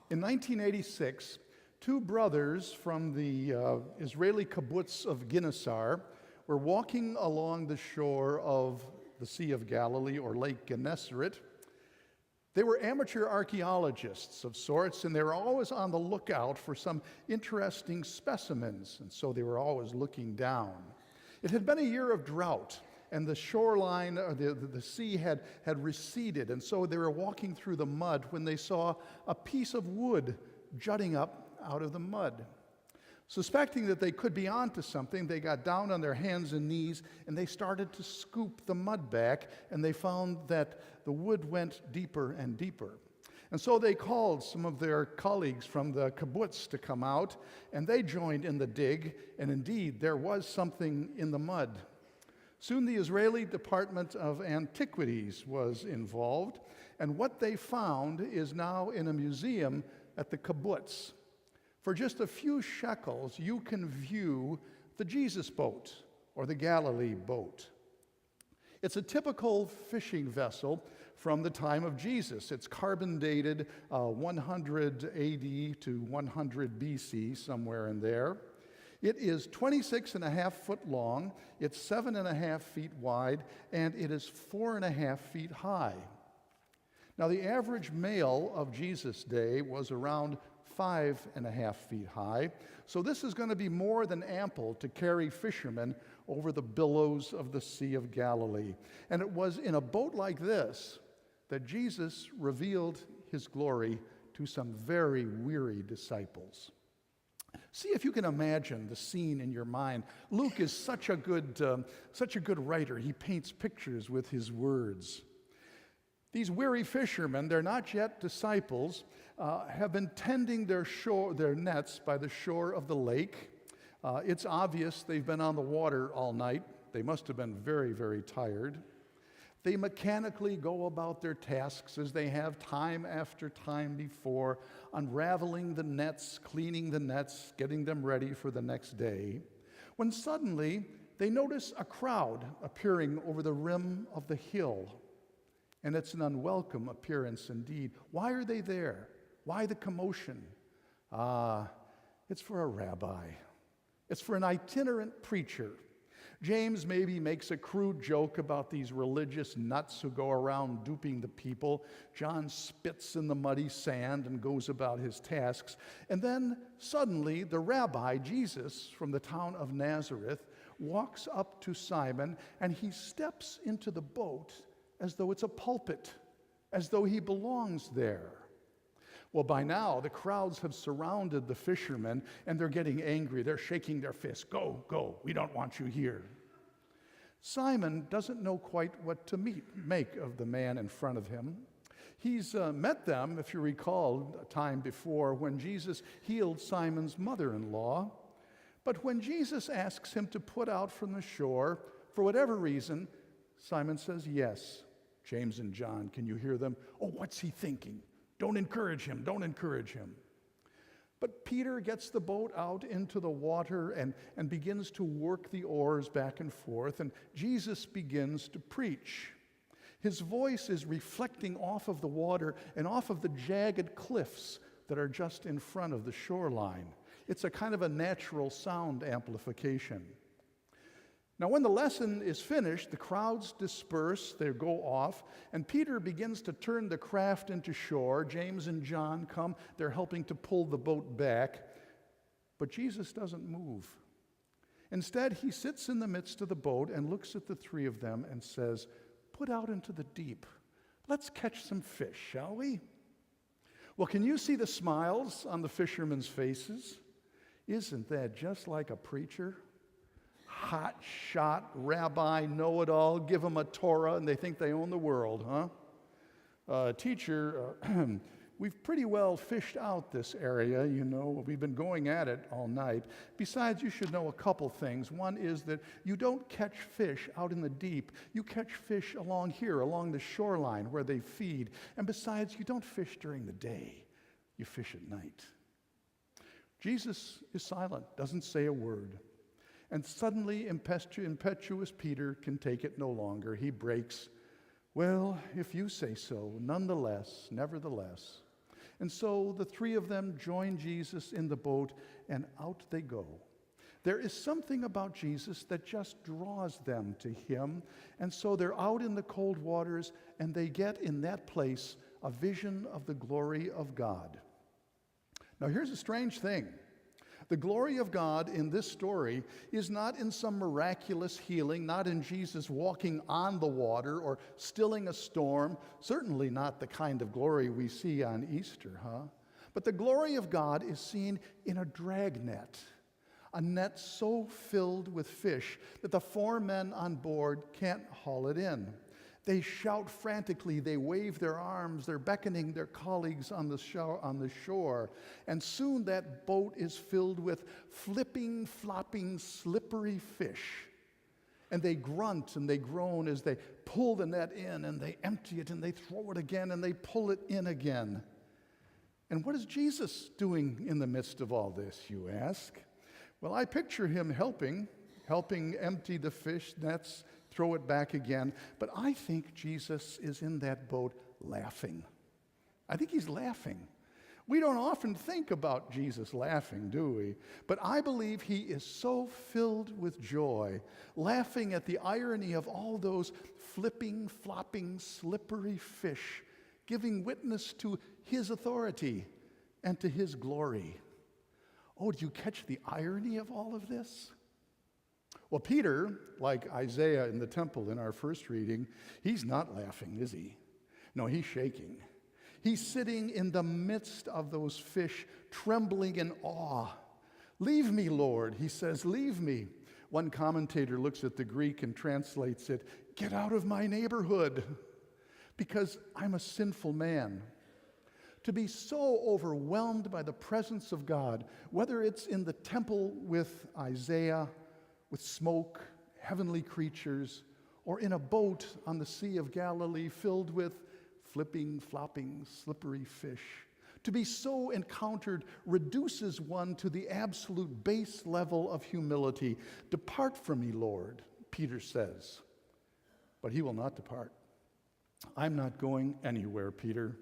In 1986, two brothers from the Israeli kibbutz of Ginosar were walking along the shore of the Sea of Galilee, or Lake Gennesaret. They were amateur archaeologists of sorts, and they were always on the lookout for some interesting specimens, and so they were always looking down. It had been a year of drought, and the shoreline, or the sea had receded, and so they were walking through the mud when they saw a piece of wood jutting up out of the mud. Suspecting that they could be onto something, they got down on their hands and knees, and they started to scoop the mud back, and they found that the wood went deeper and deeper. And so they called some of their colleagues from the kibbutz to come out, and they joined in the dig, and indeed, there was something in the mud. Soon the Israeli Department of Antiquities was involved, and what they found is now in a museum at the kibbutz. For just a few shekels, you can view the Jesus boat, or the Galilee boat. It's a typical fishing vessel from the time of Jesus. It's carbon dated 100 AD to 100 BC, somewhere in there. It is 26.5 foot long, it's 7.5 feet wide, and it is 4.5 feet high. Now, the average male of Jesus' day was around 5.5 feet high, so this is going to be more than ample to carry fishermen over the billows of the Sea of Galilee. And it was in a boat like this that Jesus revealed his glory to some very weary disciples. See if you can imagine the scene in your mind. Luke is such a good writer. He paints pictures with his words. These weary fishermen, they're not yet disciples, have been tending their nets by the shore of the lake. It's obvious they've been on the water all night. They must have been very, very tired. They mechanically go about their tasks as they have time after time before, unraveling the nets, cleaning the nets, getting them ready for the next day, when suddenly they notice a crowd appearing over the rim of the hill. And it's an unwelcome appearance indeed. Why are they there? Why the commotion? It's for a rabbi. It's for an itinerant preacher. James maybe makes a crude joke about these religious nuts who go around duping the people. John spits in the muddy sand and goes about his tasks. And then suddenly the rabbi, Jesus, from the town of Nazareth, walks up to Simon, and he steps into the boat as though it's a pulpit, as though he belongs there. Well, by now, the crowds have surrounded the fishermen, and they're getting angry. They're shaking their fists. Go, go, we don't want you here. Simon doesn't know quite what to make of the man in front of him. He's met them, if you recall, a time before when Jesus healed Simon's mother-in-law. But when Jesus asks him to put out from the shore, for whatever reason, Simon says yes. James and John, can you hear them? Oh, what's he thinking? Don't encourage him, don't encourage him. But Peter gets the boat out into the water and begins to work the oars back and forth, and Jesus begins to preach. His voice is reflecting off of the water and off of the jagged cliffs that are just in front of the shoreline. It's a kind of a natural sound amplification. Now, when the lesson is finished, the crowds disperse, they go off, and Peter begins to turn the craft into shore. James and John come, they're helping to pull the boat back, but Jesus doesn't move. Instead, he sits in the midst of the boat and looks at the three of them and says, "Put out into the deep. Let's catch some fish, shall we?" Well, can you see the smiles on the fishermen's faces? Isn't that just like a preacher? Hot shot rabbi, know-it-all, give them a Torah, and they think they own the world, huh? Teacher, we've pretty well fished out this area, you know. We've been going at it all night. Besides, you should know a couple things. One is that you don't catch fish out in the deep. You catch fish along here, along the shoreline where they feed. And besides, you don't fish during the day. You fish at night. Jesus is silent, doesn't say a word. And suddenly, impetuous Peter can take it no longer. He breaks, "Well, if you say so, nonetheless, nevertheless." And so the three of them join Jesus in the boat, and out they go. There is something about Jesus that just draws them to him, and so they're out in the cold waters, and they get in that place a vision of the glory of God. Now here's a strange thing. The glory of God in this story is not in some miraculous healing, not in Jesus walking on the water or stilling a storm, certainly not the kind of glory we see on Easter, But the glory of God is seen in a dragnet, a net so filled with fish that the 4 men on board can't haul it in. They shout frantically, they wave their arms, they're beckoning their colleagues on the shore, and soon that boat is filled with flipping, flopping, slippery fish. And they grunt and they groan as they pull the net in, and they empty it, and they throw it again, and they pull it in again. And what is Jesus doing in the midst of all this, you ask? Well, I picture him helping empty the fish nets, throw it back again. But I think Jesus is in that boat laughing. I think he's laughing. We don't often think about Jesus laughing, do we? But I believe he is so filled with joy, laughing at the irony of all those flipping, flopping, slippery fish, giving witness to his authority and to his glory. Oh, do you catch the irony of all of this? Well, Peter, like Isaiah in the temple in our first reading, he's not laughing, is he? No, he's shaking. He's sitting in the midst of those fish, trembling in awe. "Leave me, Lord," he says, "leave me." One commentator looks at the Greek and translates it, "Get out of my neighborhood, because I'm a sinful man." To be so overwhelmed by the presence of God, whether it's in the temple with Isaiah, with smoke, heavenly creatures, or in a boat on the Sea of Galilee filled with flipping, flopping, slippery fish. To be so encountered reduces one to the absolute base level of humility. "Depart from me, Lord," Peter says. But he will not depart. "I'm not going anywhere, Peter.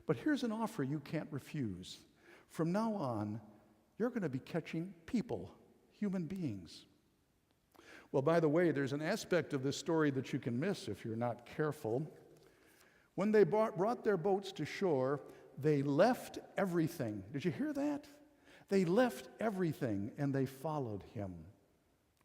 But here's an offer you can't refuse. From now on, you're going to be catching people, human beings." Well, by the way, there's an aspect of this story that you can miss if you're not careful. When they brought their boats to shore, they left everything. Did you hear that? They left everything and they followed him.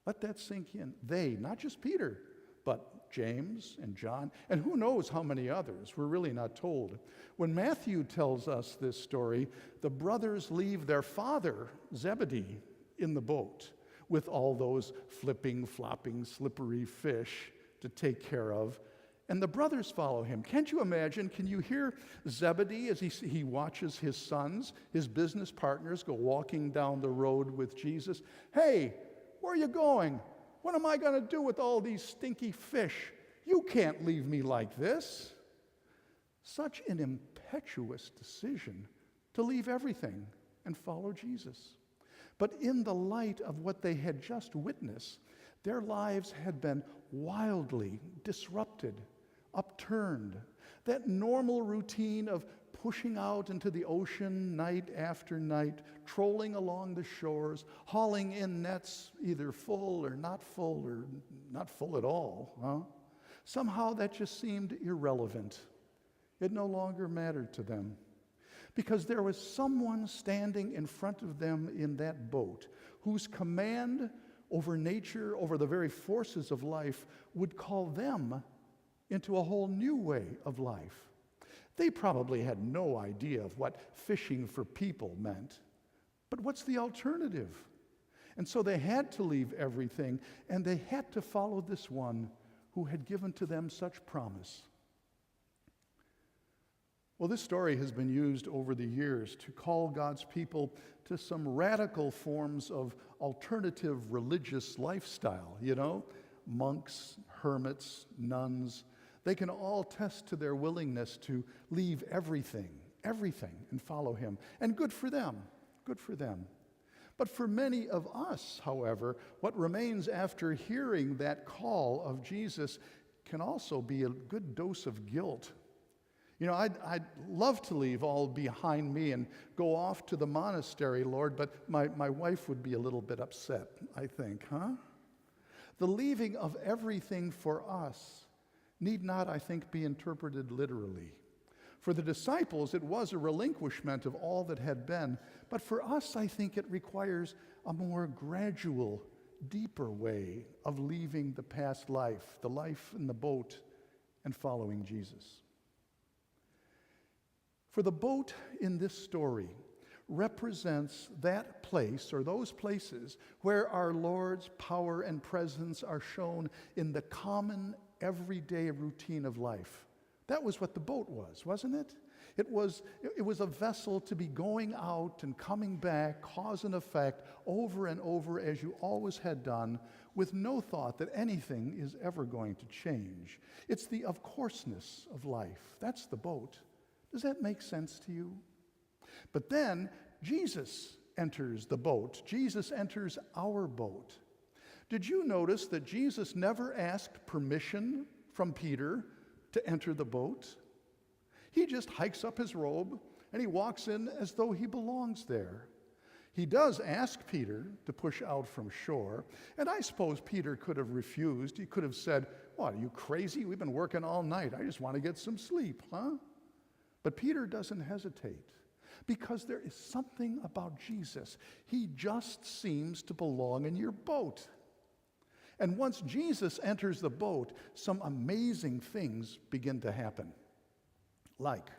Let that sink in. They, not just Peter, but James and John, and who knows how many others. We're really not told. When Matthew tells us this story, the brothers leave their father, Zebedee, in the boat with all those flipping, flopping, slippery fish to take care of. And the brothers follow him. Can't you imagine? Can you hear Zebedee as he watches his sons, his business partners, go walking down the road with Jesus? "Hey, where are you going? What am I going to do with all these stinky fish? You can't leave me like this." Such an impetuous decision to leave everything and follow Jesus. But in the light of what they had just witnessed, their lives had been wildly disrupted, upturned. That normal routine of pushing out into the ocean night after night, trolling along the shores, hauling in nets either full or not full at all. Somehow that just seemed irrelevant. It no longer mattered to them. Because there was someone standing in front of them in that boat whose command over nature, over the very forces of life, would call them into a whole new way of life. They probably had no idea of what fishing for people meant. But what's the alternative? And so they had to leave everything, and they had to follow this one who had given to them such promise. Well, this story has been used over the years to call God's people to some radical forms of alternative religious lifestyle. Monks, hermits, nuns. They can all attest to their willingness to leave everything, and follow him. And good for them, good for them. But for many of us, however, what remains after hearing that call of Jesus can also be a good dose of guilt. I'd love to leave all behind me and go off to the monastery, Lord, but my wife would be a little bit upset, I think, huh? The leaving of everything for us need not, I think, be interpreted literally. For the disciples, it was a relinquishment of all that had been, but for us, I think it requires a more gradual, deeper way of leaving the past life, the life in the boat, and following Jesus. For the boat in this story represents that place or those places where our Lord's power and presence are shown in the common, everyday routine of life. That was what the boat was, wasn't it? It was a vessel to be going out and coming back, cause and effect, over and over as you always had done, with no thought that anything is ever going to change. It's the of courseness of life. That's the boat. Does that make sense to you? But then Jesus enters the boat. Jesus enters our boat. Did you notice that Jesus never asked permission from Peter to enter the boat? He just hikes up his robe and he walks in as though he belongs there. He does ask Peter to push out from shore, and I suppose Peter could have refused. He could have said, "What, are you crazy? We've been working all night. I just want to get some sleep, huh?" But Peter doesn't hesitate because there is something about Jesus. He just seems to belong in your boat. And once Jesus enters the boat, some amazing things begin to happen. Like,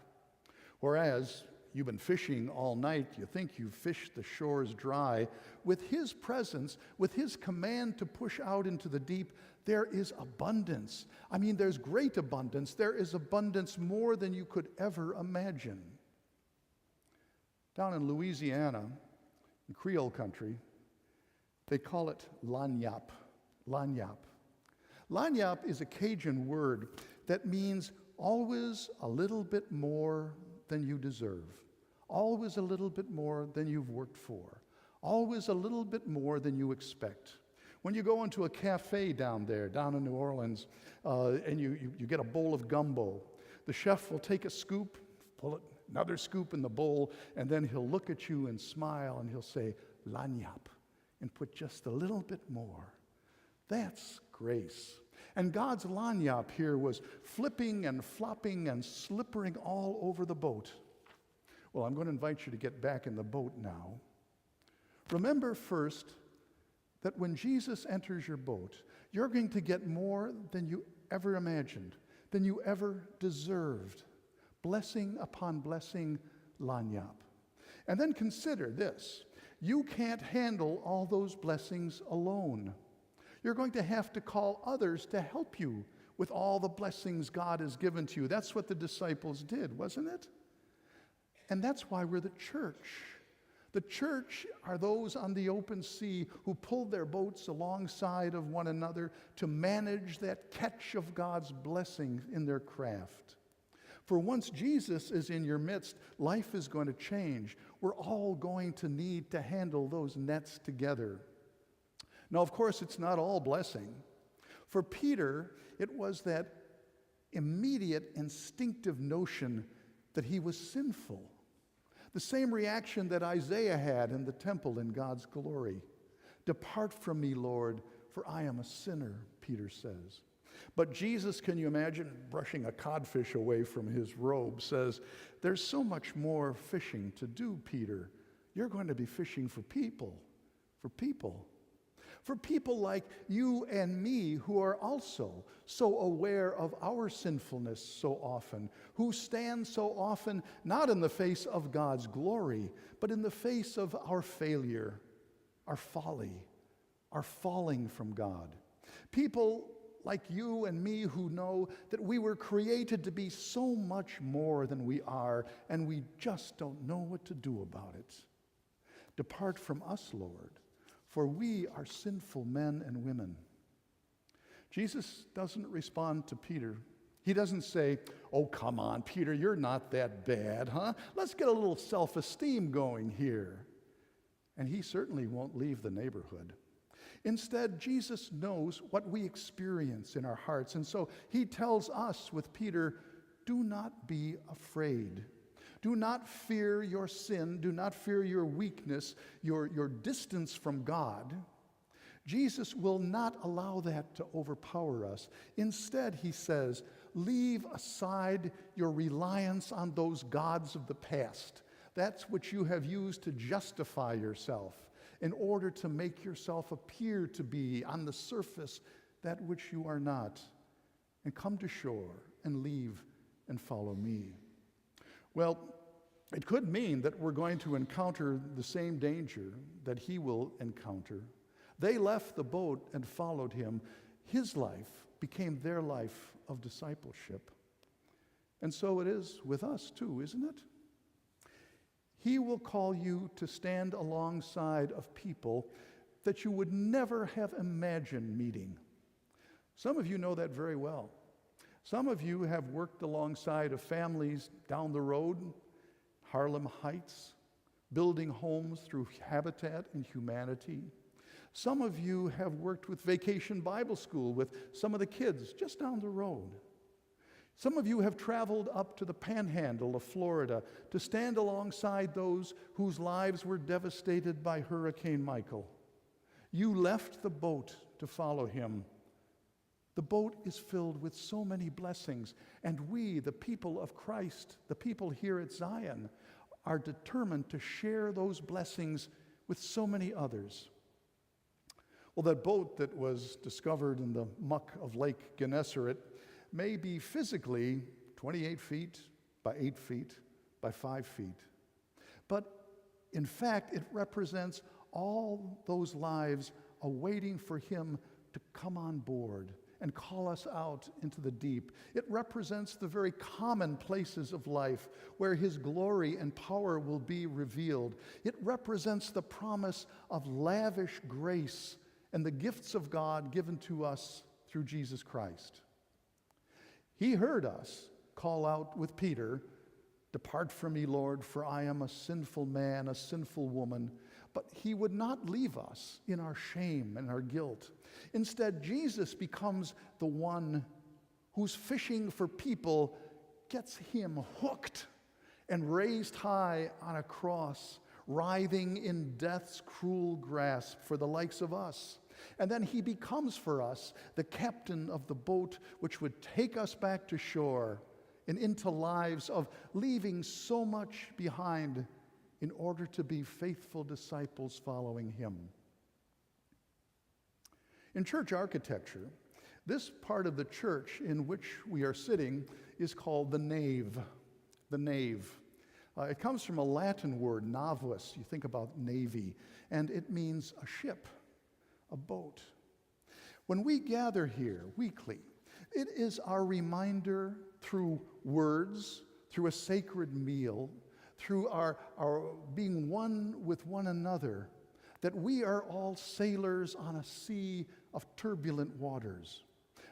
whereas you've been fishing all night, you think you've fished the shores dry, with his presence, with his command to push out into the deep, there is abundance. I mean, there's great abundance. There is abundance more than you could ever imagine. Down in Louisiana, in Creole country, they call it lagniappe. Lagniappe. Lagniappe is a Cajun word that means always a little bit more than you deserve, always a little bit more than you've worked for, always a little bit more than you expect. When you go into a cafe down in New Orleans, and you get a bowl of gumbo, the chef will take a scoop, pull it, another scoop in the bowl, and then he'll look at you and smile and he'll say, lagniappe, and put just a little bit more. That's grace. And God's lagniappe here was flipping and flopping and slippering all over the boat. Well, I'm going to invite you to get back in the boat now. Remember first that when Jesus enters your boat, you're going to get more than you ever imagined, than you ever deserved. Blessing upon blessing, lagniappe. And then consider this. You can't handle all those blessings alone. You're going to have to call others to help you with all the blessings God has given to you. That's what the disciples did, wasn't it? And that's why we're the church. The church are those on the open sea who pulled their boats alongside of one another to manage that catch of God's blessing in their craft. For once Jesus is in your midst, life is going to change. We're all going to need to handle those nets together. Now, of course, it's not all blessing. For Peter, it was that immediate, instinctive notion that he was sinful. The same reaction that Isaiah had in the temple in God's glory. "Depart from me, Lord, for I am a sinner," Peter says. But Jesus, can you imagine, brushing a codfish away from his robe, says, "There's so much more fishing to do, Peter. You're going to be fishing for people, for people." For people like you and me who are also so aware of our sinfulness so often, who stand so often not in the face of God's glory, but in the face of our failure, our folly, our falling from God. People like you and me who know that we were created to be so much more than we are, and we just don't know what to do about it. Depart from us, Lord, for we are sinful men and women. Jesus doesn't respond to Peter. He doesn't say, "Oh, come on, Peter, you're not that bad, huh? Let's get a little self-esteem going here." And he certainly won't leave the neighborhood. Instead, Jesus knows what we experience in our hearts, and so he tells us with Peter, Do not be afraid. Do not fear your sin. Do not fear your weakness, your distance from God. Jesus will not allow that to overpower us. Instead, he says, leave aside your reliance on those gods of the past. That's what you have used to justify yourself in order to make yourself appear to be on the surface that which you are not. And come to shore and leave and follow me. Well, it could mean that we're going to encounter the same danger that he will encounter. They left the boat and followed him. His life became their life of discipleship. And so it is with us too, isn't it? He will call you to stand alongside of people that you would never have imagined meeting. Some of you know that very well. Some of you have worked alongside of families down the road, Harlem Heights, building homes through Habitat and Humanity. Some of you have worked with Vacation Bible School with some of the kids just down the road. Some of you have traveled up to the panhandle of Florida to stand alongside those whose lives were devastated by Hurricane Michael. You left the boat to follow him. The boat is filled with so many blessings, and we, the people of Christ, the people here at Zion, are determined to share those blessings with so many others. Well, that boat that was discovered in the muck of Lake Gennesaret may be physically 28 feet by 8 feet by 5 feet. But in fact, it represents all those lives awaiting for him to come on board and call us out into the deep. It represents the very common places of life where his glory and power will be revealed. It represents the promise of lavish grace and the gifts of God given to us through Jesus Christ. He heard us call out with Peter, "Depart from me, Lord, for I am a sinful man, a sinful woman." But he would not leave us in our shame and our guilt. Instead, Jesus becomes the one whose fishing for people gets him hooked and raised high on a cross, writhing in death's cruel grasp for the likes of us. And then he becomes for us the captain of the boat which would take us back to shore and into lives of leaving so much behind in order to be faithful disciples following him. In church architecture, this part of the church in which we are sitting is called the nave. The nave. It comes from a Latin word, navus. You think about navy, and it means a ship, a boat. When we gather here weekly, it is our reminder through words, through a sacred meal, through our being one with one another, that we are all sailors on a sea of turbulent waters.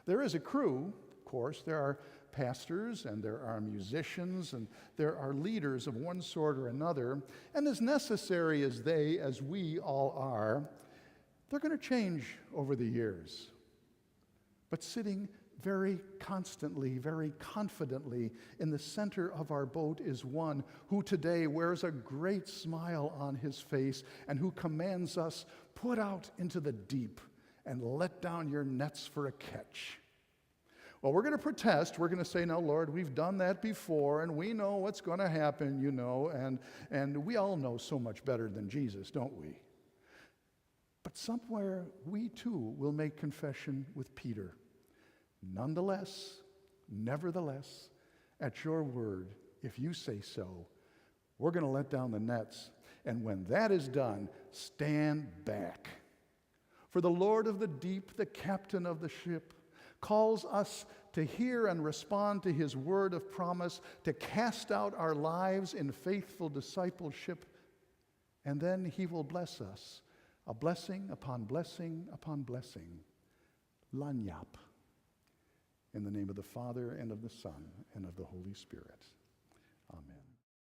There is a crew, of course. There are pastors, and there are musicians, and there are leaders of one sort or another. And as necessary as they, as we all are, they're going to change over the years. But sitting very constantly, very confidently in the center of our boat is one who today wears a great smile on his face and who commands us, "Put out into the deep and let down your nets for a catch." Well, we're going to protest. We're going to say, "No, Lord, we've done that before, and we know what's going to happen, you know, and we all know so much better than Jesus, don't we?" But somewhere we too will make confession with Peter. "Nonetheless, nevertheless, at your word, if you say so, we're going to let down the nets. And when that is done, stand back. For the Lord of the deep, the captain of the ship, calls us to hear and respond to his word of promise, to cast out our lives in faithful discipleship, and then he will bless us, a blessing upon blessing upon blessing." Lanyap. In the name of the Father, and of the Son, and of the Holy Spirit. Amen.